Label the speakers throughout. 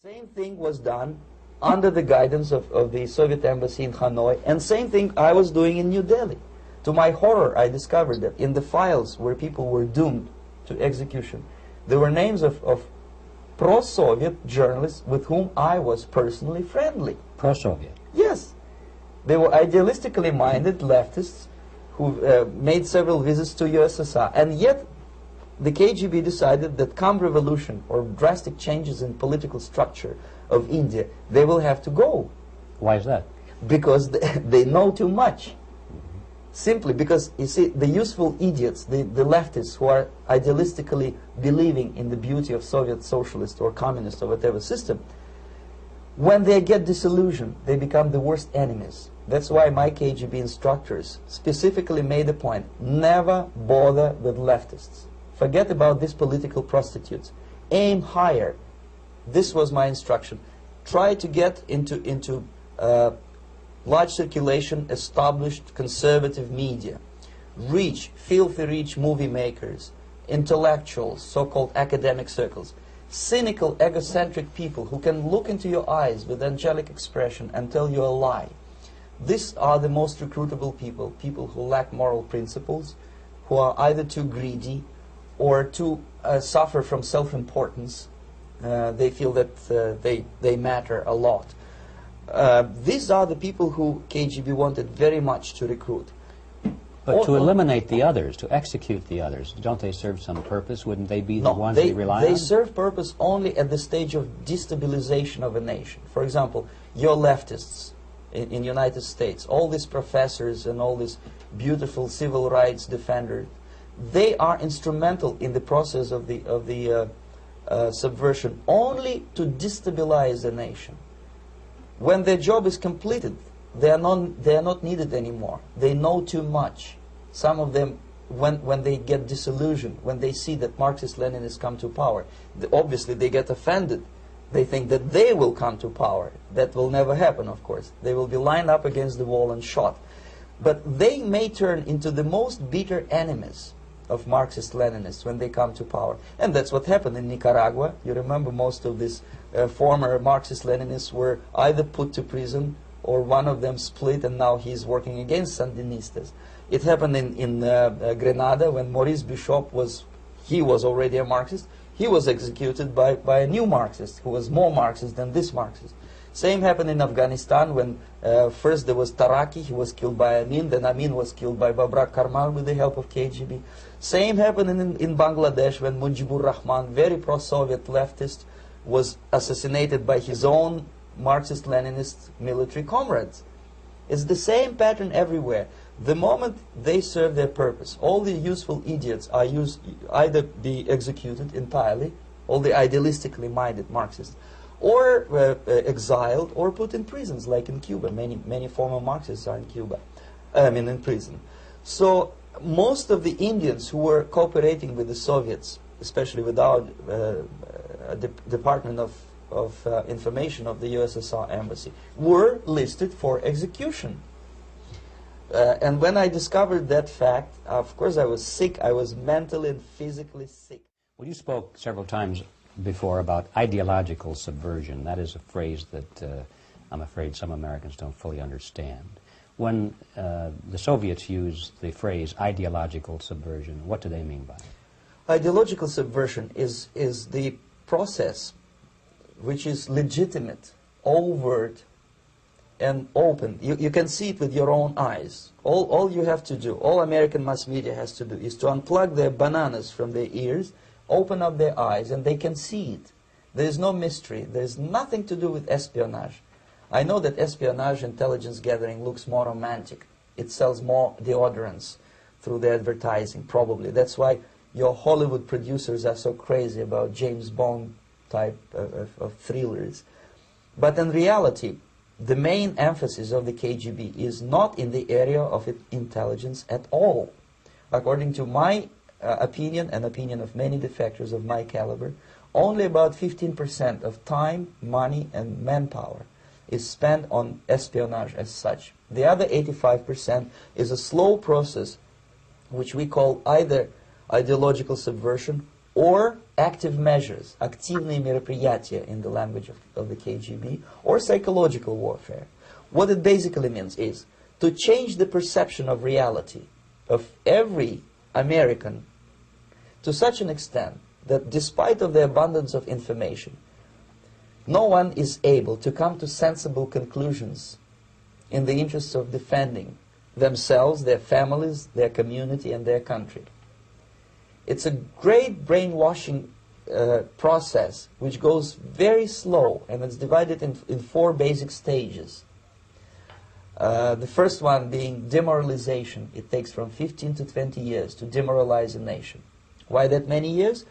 Speaker 1: Same thing was done under the guidance of the Soviet embassy in Hanoi, and same thing I was doing in New Delhi. To my horror, I discovered that in the files where people were doomed to execution, there were names of pro-Soviet journalists with whom I was personally friendly.
Speaker 2: Pro-Soviet?
Speaker 1: Yes. They were idealistically minded leftists who made several visits to USSR, and yet the KGB decided that come revolution or drastic changes in political structure of India, they will have to go.
Speaker 2: Why is that?
Speaker 1: Because they know too much. Simply because, you see, the useful idiots, the leftists who are idealistically believing in the beauty of Soviet socialist or communist or whatever system, when they get disillusioned, they become the worst enemies. That's why my KGB instructors specifically made a point, never bother with leftists. Forget about these political prostitutes. Aim higher. This was my instruction. Try to get into large circulation, established conservative media. Rich, filthy rich movie makers, intellectuals, so-called academic circles. Cynical, egocentric people who can look into your eyes with angelic expression and tell you a lie. These are the most recruitable people, people who lack moral principles, who are either too greedy or to suffer from self-importance. They feel that they matter a lot. These are the people who KGB wanted very much to recruit.
Speaker 2: But to eliminate the others, to execute the others, don't they serve some purpose? Wouldn't they be the ones they rely on?
Speaker 1: They serve purpose only at the stage of destabilization of a nation. For example, your leftists in United States, all these professors and all these beautiful civil rights defenders, they are instrumental in the process of the subversion only to destabilize the nation. When their job is completed, they are not needed anymore. They know too much. Some of them, when they get disillusioned, when they see that Marxist-Leninists come to power, obviously they get offended. They think that they will come to power. That will never happen, of course. They will be lined up against the wall and shot. But they may turn into the most bitter enemies of Marxist-Leninists when they come to power. And that's what happened in Nicaragua. You remember most of these former Marxist-Leninists were either put to prison or one of them split, and now he's working against Sandinistas. It happened in Grenada when Maurice Bishop was already a Marxist. He was executed by a new Marxist who was more Marxist than this Marxist. Same happened in Afghanistan when first there was Taraki, he was killed by Amin, then Amin was killed by Babrak Karmal with the help of KGB. Same happened in Bangladesh when Mujibur Rahman, very pro-Soviet leftist, was assassinated by his own Marxist-Leninist military comrades. It's the same pattern everywhere. The moment they serve their purpose, all the useful idiots are either be executed entirely, all the idealistically minded Marxists, or exiled or put in prisons, like in Cuba. Many former Marxists are in Cuba, in prison. So most of the Indians who were cooperating with the Soviets, especially with our Department of Information of the USSR Embassy, were listed for execution. And when I discovered that fact, of course I was sick. I was mentally and physically sick.
Speaker 2: Well, you spoke several times before about ideological subversion. That is a phrase that I'm afraid some Americans don't fully understand. When the Soviets use the phrase ideological subversion, what do they mean by it?
Speaker 1: Ideological subversion is the process which is legitimate, overt, and open. You can see it with your own eyes. All you have to do, all American mass media has to do, is to unplug their bananas from their ears, open up their eyes, and they can see it. There is no mystery. There is nothing to do with espionage. I know that espionage intelligence gathering looks more romantic. It sells more deodorants through the advertising, probably. That's why your Hollywood producers are so crazy about James Bond type of thrillers. But in reality, the main emphasis of the KGB is not in the area of intelligence at all. According to my opinion and opinion of many defectors of my caliber, only about 15% of time, money, and manpower is spent on espionage as such. The other 85% is a slow process which we call either ideological subversion or active measures, активные мероприятия in the language of the KGB, or psychological warfare. What it basically means is to change the perception of reality of every American to such an extent that despite of the abundance of information, no one is able to come to sensible conclusions in the interests of defending themselves, their families, their community, and their country. It's a great brainwashing process which goes very slow, and it's divided in 4 basic stages. The first one being demoralization. It takes from 15 to 20 years to demoralize a nation. Why that many years?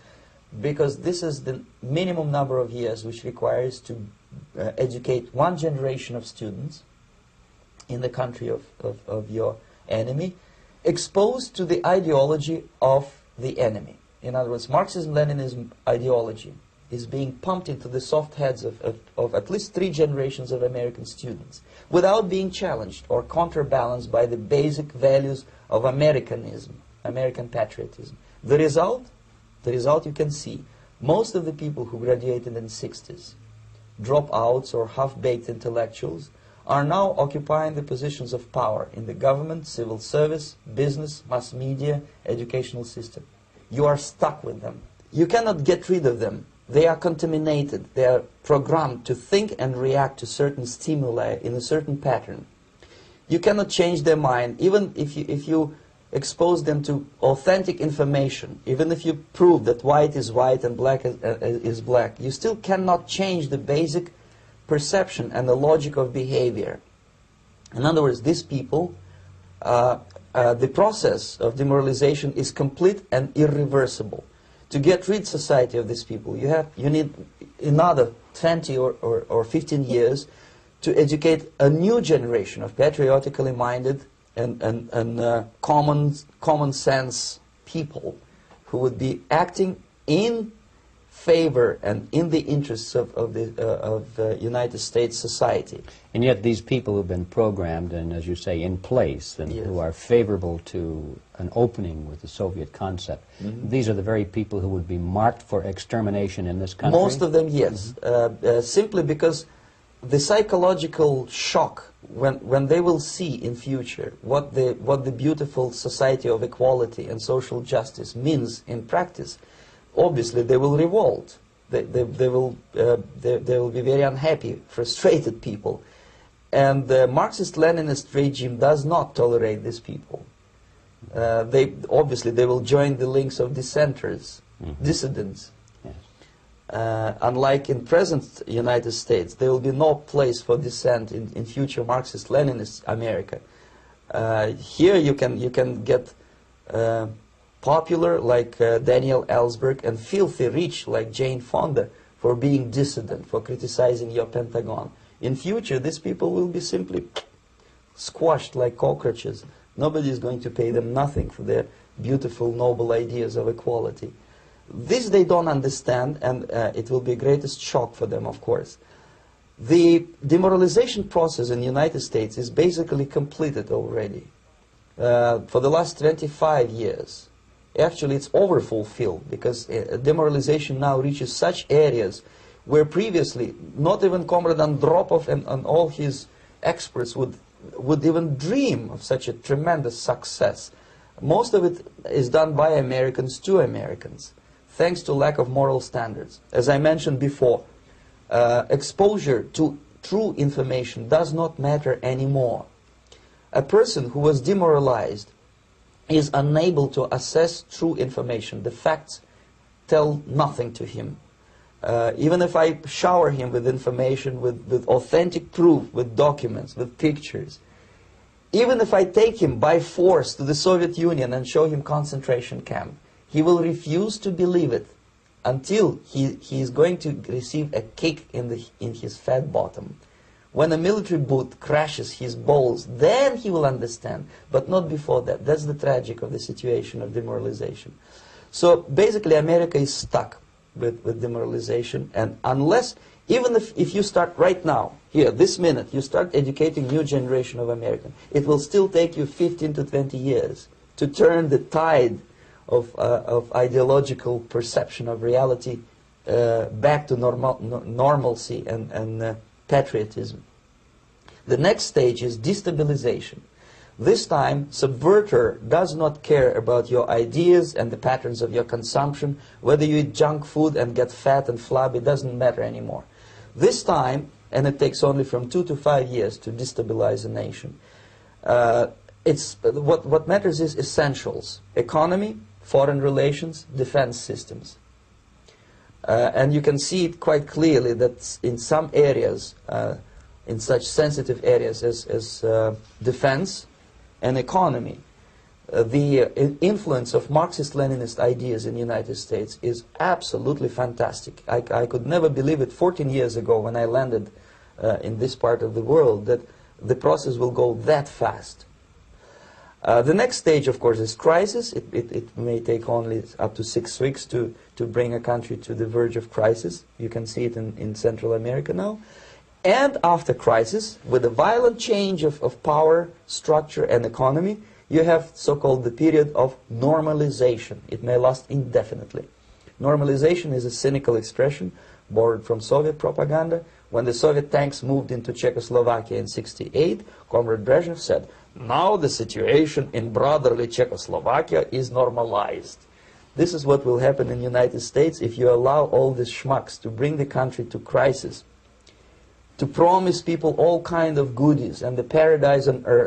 Speaker 1: Because this is the minimum number of years which requires to educate one generation of students in the country of your enemy, exposed to the ideology of the enemy. In other words, Marxism-Leninism ideology is being pumped into the soft heads of at least 3 generations of American students without being challenged or counterbalanced by the basic values of Americanism, American patriotism. The result you can see. Most of the people who graduated in the 60s, dropouts or half-baked intellectuals, are now occupying the positions of power in the government, civil service, business, mass media, educational system. You are stuck with them. You cannot get rid of them. They are contaminated. They are programmed to think and react to certain stimuli in a certain pattern. You cannot change their mind, even if you expose them to authentic information, even if you prove that white is white and black is black. You still cannot change the basic perception and the logic of behavior. In other words, these people, the process of demoralization is complete and irreversible. To get rid society of these people, you need another 20 or 15 years to educate a new generation of patriotically minded and common sense people who would be acting in favor and in the interests of the United States society.
Speaker 2: And yet these people who've been programmed and, as you say, in place and
Speaker 1: Yes.
Speaker 2: who are favorable to an opening with the Soviet concept, these are the very people who would be marked for extermination in this country?
Speaker 1: Most of them, yes. Simply because the psychological shock when they will see in future what the beautiful society of equality and social justice means in practice, obviously they will revolt. They will be very unhappy, frustrated people. And the Marxist-Leninist regime does not tolerate these people. Obviously they will join the links of dissenters, dissidents. Unlike in present United States, there will be no place for dissent in future Marxist-Leninist America. Here you can get popular like Daniel Ellsberg and filthy rich like Jane Fonda for being dissident, for criticizing your Pentagon. In future, these people will be simply squashed like cockroaches. Nobody is going to pay them nothing for their beautiful, noble ideas of equality. This they don't understand, and it will be a greatest shock for them, of course. The demoralization process in the United States is basically completed already. For the last 25 years, actually it's overfulfilled, because demoralization now reaches such areas where previously not even Comrade Andropov and all his experts would even dream of such a tremendous success. Most of it is done by Americans to Americans, thanks to lack of moral standards. As I mentioned before, exposure to true information does not matter anymore. A person who was demoralized is unable to assess true information. The facts tell nothing to him. Even if I shower him with information, with authentic proof, with documents, with pictures, even if I take him by force to the Soviet Union and show him concentration camp, he will refuse to believe it until he is going to receive a kick in his fat bottom. When a military boot crashes his balls, then he will understand, but not before that. That's the tragic of the situation of demoralization. So basically America is stuck with demoralization, and unless, even if you start right now, here, this minute, you start educating new generation of Americans, it will still take you 15 to 20 years to turn the tide of ideological perception of reality back to normalcy and patriotism. The next stage is destabilization. This time, subverter does not care about your ideas and the patterns of your consumption. Whether you eat junk food and get fat and flabby, doesn't matter anymore. This time, and it takes only from 2 to 5 years to destabilize a nation, what matters is essentials: economy, foreign relations, defense systems. And you can see it quite clearly that in some areas, in such sensitive areas as defense and economy, the influence of Marxist-Leninist ideas in the United States is absolutely fantastic. I could never believe it 14 years ago when I landed in this part of the world that the process will go that fast. The next stage, of course, is crisis. It may take only up to 6 weeks to bring a country to the verge of crisis. You can see it in Central America now. And after crisis, with a violent change of power, structure, and economy, you have so-called the period of normalization. It may last indefinitely. Normalization is a cynical expression borrowed from Soviet propaganda. When the Soviet tanks moved into Czechoslovakia in '68, Comrade Brezhnev said, "Now the situation in brotherly Czechoslovakia is normalized." This is what will happen in the United States if you allow all these schmucks to bring the country to crisis, to promise people all kind of goodies and the paradise on earth,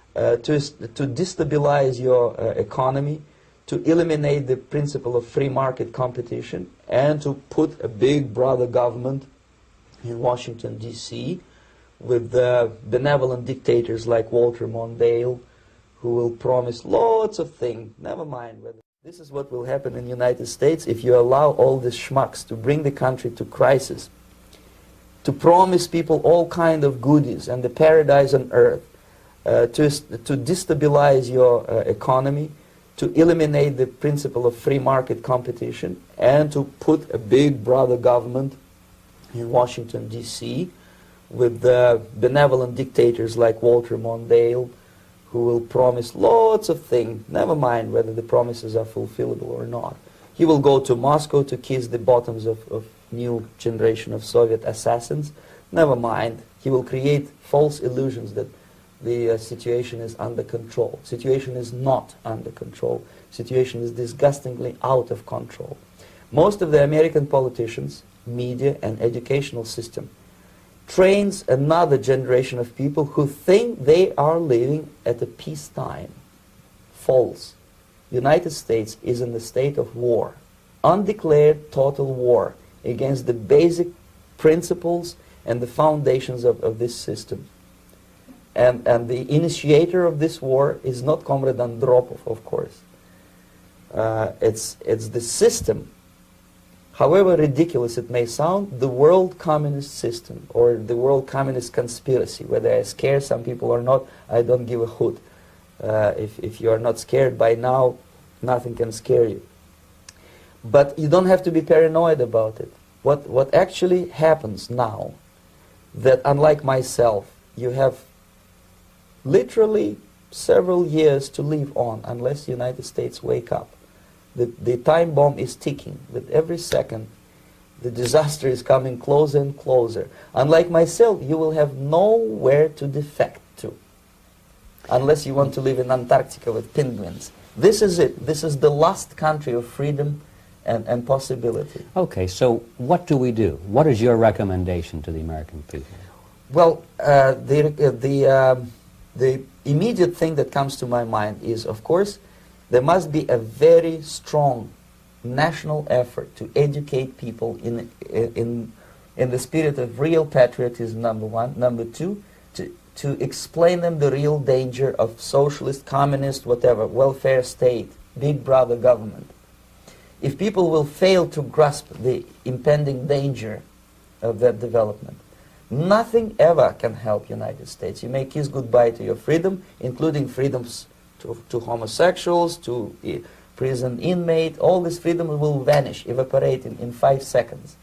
Speaker 1: to destabilize your economy, to eliminate the principle of free market competition, and to put a big brother government in Washington, D.C., with benevolent dictators like Walter Mondale, who will promise lots of things. Never mind whether. This is what will happen in the United States if you allow all these schmucks to bring the country to crisis, to promise people all kind of goodies and the paradise on earth, to destabilize your economy, to eliminate the principle of free market competition, and to put a big brother government in Washington, D.C., with benevolent dictators like Walter Mondale, who will promise lots of things, never mind whether the promises are fulfillable or not. He will go to Moscow to kiss the bottoms of new generation of Soviet assassins, never mind. He will create false illusions that the situation is under control. Situation is not under control. Situation is disgustingly out of control. Most of the American politicians, media, and educational system trains another generation of people who think they are living at a peacetime. False. The United States is in the state of war, undeclared total war against the basic principles and the foundations of this system. And the initiator of this war is not Comrade Andropov, of course. It's the system. However ridiculous it may sound, the world communist system or the world communist conspiracy, whether I scare some people or not, I don't give a hoot. If you are not scared by now, nothing can scare you. But you don't have to be paranoid about it. What actually happens now, that unlike myself, you have literally several years to live on unless the United States wake up. The time bomb is ticking. With every second, the disaster is coming closer and closer. Unlike myself, you will have nowhere to defect to, unless you want to live in Antarctica with penguins. This is it. This is the last country of freedom and possibility.
Speaker 2: Okay, so what do we do? What is your recommendation to the American people?
Speaker 1: Well, the immediate thing that comes to my mind is, of course, there must be a very strong national effort to educate people in the spirit of real patriotism, number one. Number two, to explain them the real danger of socialist, communist, whatever, welfare state, big brother government. If people will fail to grasp the impending danger of that development, nothing ever can help United States. You may kiss goodbye to your freedom, including freedoms to homosexuals, to prison inmate. All this freedom will vanish, evaporate in 5 seconds.